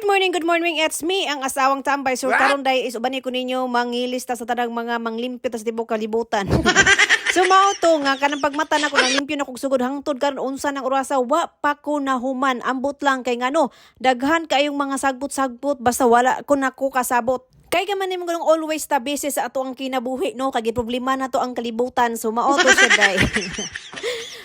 Good morning, it's me, ang asawang tambay. So, karon day is ubani ko ninyo mangilista sa tanang mga manglimpyo tas tibo kalibutan. So, mao to nga, kanang pagmata na ko, nang limpyo na kong sugod hangtod karon unsa ng orasa, wa pa ko nahuman. Ambot lang kay ngano, daghan kayong mga sagbot-sagbot, basta wala ko na ko kasabot. Kay gaman nimo gulong always ta busy sa ato ang kinabuhi, no? Kagi problema na to ang kalibutan. So, mao to siya day.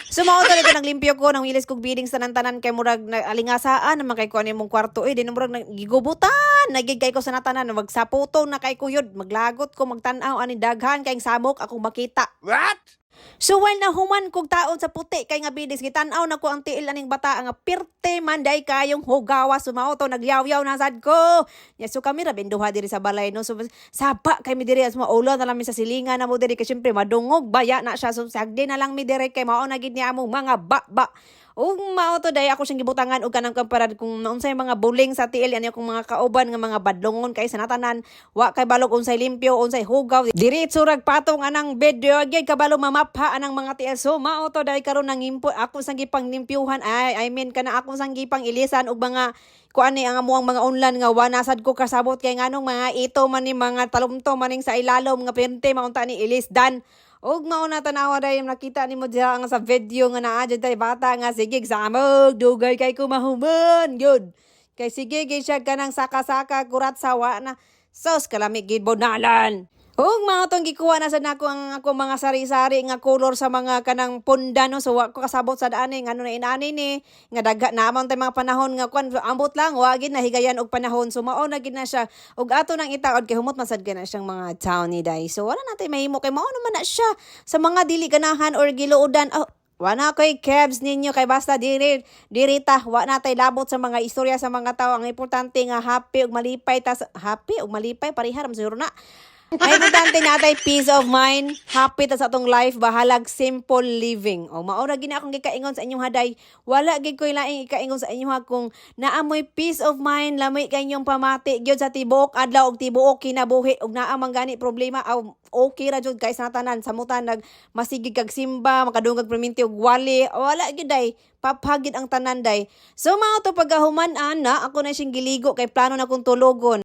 So, mao talaga nang limpyo ko, nang wilis kong bidding sa nantanan kay murag na alingasaan naman kay ko ano mong kwarto di na murag gigubutan nagigay ko sa natanan magsaputo na kay kuyod maglagot ko magtan-aw ani daghan kay samok akong makita. What? So while nahuman kog taon sa puti kay nga bidis gitan-aw na ko ang tiil aning bata nga pirte manday kayong hugawa sumao to nagyaw-yaw na sad ko. Ya so kami ra binduha diri sa balay no so saba kay mi diri as maulo na lang mi sa silingan na mo diri kay syempre madungog baya na siya so sagdi na lang mi diri kay mao na gid niya among mga ba. Ug mao to day ako siyang gibutangan og kanang kamparad kung unsay mga buling sa tiil ani akong mga kauban nga mga badlongon kay sa natanan wa kay balog unsay limpyo unsay hugaw diretso rag patong anang video gyud kabalo mamapha anang mga tiil so mao to day karon nang impo ako sang gipang limpyuhan I mean kana ako sang gipang ilisan og mga kuan ni ang amuang mga unlan nga wanasad ko kasabot kay nganong mga ito man ni mga talumto maning sa ilalom nga pente maunta ni ilis dan. Og mauna tanawa dayon nakita nimo diha nga sa video nga naa jud tay bata nga sige samog dugay kay kumahuman gyud. Kay sige gid siya kanang saka-saka kurat sawa na sos kalami gid bonalan. Og mga tong gikuha na sa nako ang ako mga sari-sari nga color sa mga kanang punda no so wa ko kasabot sa daan ngano na inani ni nga dagha na amon tay mga panahon nga kwan ambot lang wa gid nahigayan og panahon so mao na gid na siya og ato nang itaod kay humot masad na siyang mga towny day so wala natay mahimo kay mao naman na siya sa mga dili ganahan or giluodan wala ko'y kebs ninyo kay basta dirita wa natay labot sa mga istorya sa mga tao ang importante nga happy ug malipay parihar siguro na. Ay importante natay peace of mind, happy ta sa atong life, bahalag simple living. O maura gina akong gikaingon sa inyong haday, wala gid koy laing ikaingon sa inyo kung naamoy peace of mind, lamay kayong pamati gyud sa tibuok adlaw og tibuok kinabuhi ug naa man gani problema okay ra jud kay sa tanan samutan nag masigig kag simba, makadungag perminti og wali, wala gid day paphagid ang tanan day. So mao to pagahuman ana ako na siyang giligo kay plano na kong tulogon.